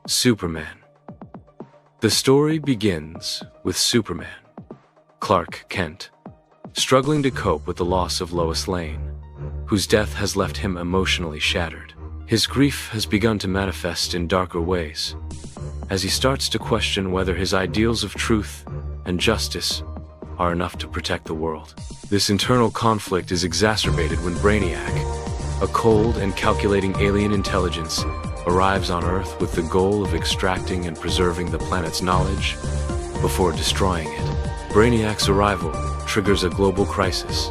Superman. The story begins with Superman, Clark Kent, struggling to cope with the loss of Lois Lane, whose death has left him emotionally shattered. His grief has begun to manifest in darker ways, as he starts to question whether his ideals of truth and justice are enough to protect the world. This internal conflict is exacerbated when Brainiac, a cold and calculating alien intelligence, arrives on Earth with the goal of extracting and preserving the planet's knowledge before destroying it. Brainiac's arrival triggers a global crisis,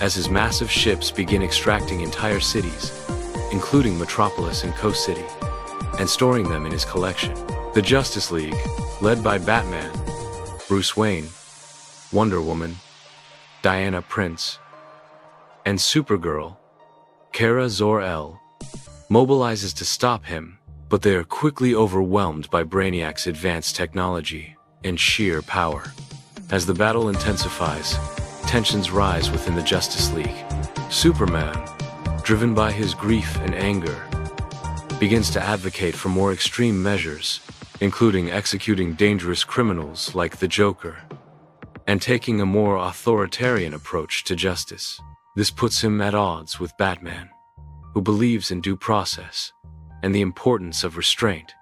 as his massive ships begin extracting entire cities, including Metropolis and Coast City, and storing them in his collection. The Justice League, led by Batman, Bruce Wayne, Wonder Woman, Diana Prince, and Supergirl, Kara Zor-El, mobilizes to stop him, but they are quickly overwhelmed by Brainiac's advanced technology and sheer power. As the battle intensifies, tensions rise within the Justice League. Superman, driven by his grief and anger, begins to advocate for more extreme measures, including executing dangerous criminals like the Joker, and taking a more authoritarian approach to justice. This puts him at odds with Batman, who believes in due process and the importance of restraint,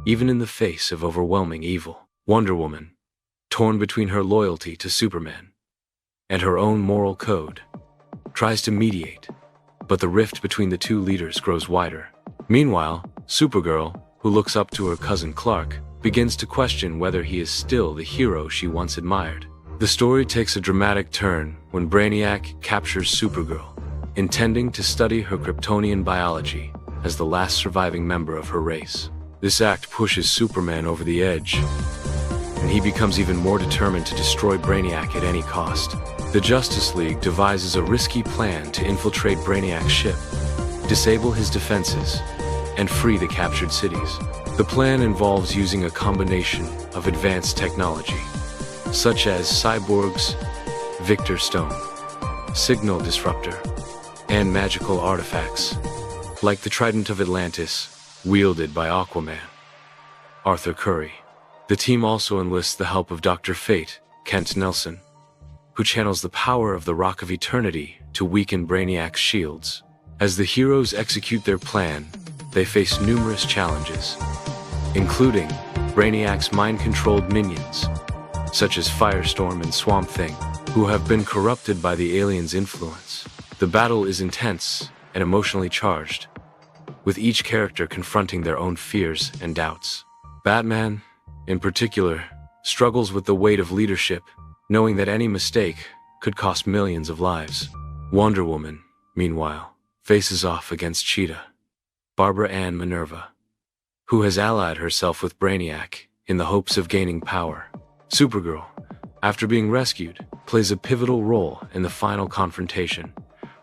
even in the face of overwhelming evil. Wonder Woman, torn between her loyalty to Superman and her own moral code, tries to mediate, but the rift between the two leaders grows wider. Meanwhile, Supergirl, who looks up to her cousin Clark, begins to question whether he is still the hero she once admired. The story takes a dramatic turn when Brainiac captures Supergirl, intending to study her Kryptonian biology as the last surviving member of her race. This act pushes Superman over the edge, and he becomes even more determined to destroy Brainiac at any cost. The Justice League devises a risky plan to infiltrate Brainiac's ship, disable his defenses, and free the captured cities. The plan involves using a combination of advanced technology, such as cyborgs, Victor Stone, signal disruptor, and magical artifacts, like the Trident of Atlantis, wielded by Aquaman, Arthur Curry. The team also enlists the help of Dr. Fate, Kent Nelson, who channels the power of the Rock of Eternity to weaken Brainiac's shields. As the heroes execute their plan, they face numerous challenges, including Brainiac's mind-controlled minions, such as Firestorm and Swamp Thing, who have been corrupted by the aliens' influence. The battle is intense and emotionally charged, with each character confronting their own fears and doubts. Batman, in particular, struggles with the weight of leadership, knowing that any mistake could cost millions of lives. Wonder Woman, meanwhile, faces off against Cheetah, Barbara Ann Minerva, who has allied herself with Brainiac in the hopes of gaining power. Supergirl, after being rescued, plays a pivotal role in the final confrontation,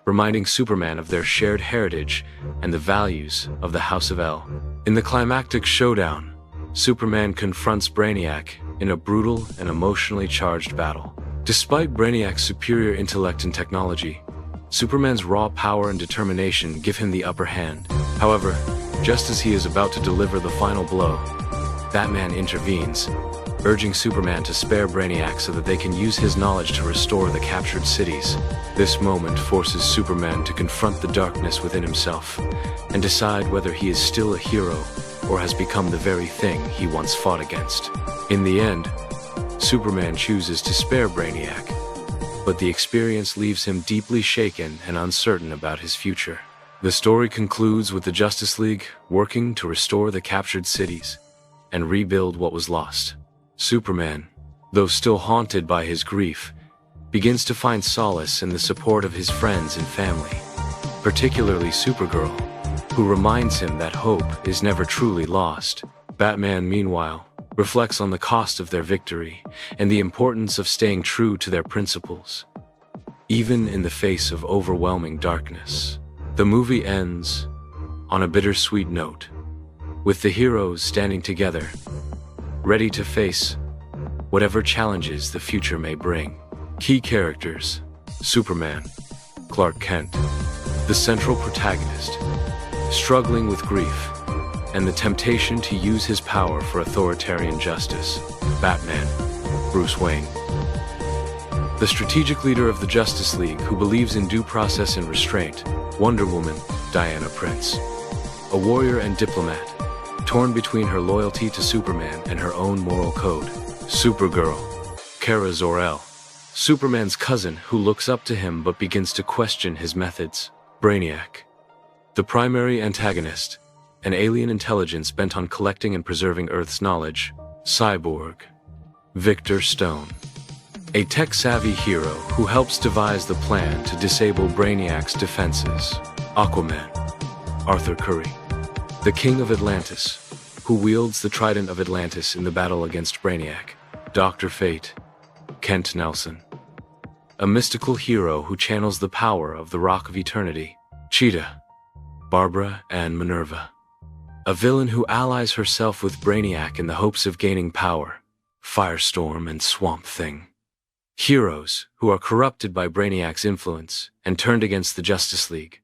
reminding Superman of their shared heritage and the values of the House of El. In the climactic showdown, Superman confronts Brainiac in a brutal and emotionally charged battle. Despite Brainiac's superior intellect and technology, Superman's raw power and determination give him the upper hand. However, just as he is about to deliver the final blow, Batman intervenes, urging Superman to spare Brainiac so that they can use his knowledge to restore the captured cities. This moment forces Superman to confront the darkness within himself and decide whether he is still a hero or has become the very thing he once fought against. In the end, Superman chooses to spare Brainiac, but the experience leaves him deeply shaken and uncertain about his future. The story concludes with the Justice League working to restore the captured cities and rebuild what was lost. Superman, though still haunted by his grief, begins to find solace in the support of his friends and family, particularly Supergirl, who reminds him that hope is never truly lost. Batman, meanwhile, reflects on the cost of their victory and the importance of staying true to their principles, even in the face of overwhelming darkness. The movie ends on a bittersweet note, with the heroes standing together, ready to face whatever challenges the future may bring. Key characters: Superman, Clark Kent, the central protagonist, struggling with grief and the temptation to use his power for authoritarian justice. Batman, Bruce Wayne. The strategic leader of the Justice League who believes in due process and restraint. Wonder Woman, Diana Prince. A warrior and diplomat, torn between her loyalty to Superman and her own moral code. Supergirl, Kara Zor-El. Superman's cousin who looks up to him but begins to question his methods. Brainiac. The primary antagonist, an alien intelligence bent on collecting and preserving Earth's knowledge. Cyborg. Victor Stone. A tech-savvy hero who helps devise the plan to disable Brainiac's defenses. Aquaman. Arthur Curry. The King of Atlantis, who wields the Trident of Atlantis in the battle against Brainiac. Dr. Fate. Kent Nelson. A mystical hero who channels the power of the Rock of Eternity. Cheetah. Barbara Ann Minerva. A villain who allies herself with Brainiac in the hopes of gaining power. Firestorm and Swamp Thing. Heroes who are corrupted by Brainiac's influence and turned against the Justice League.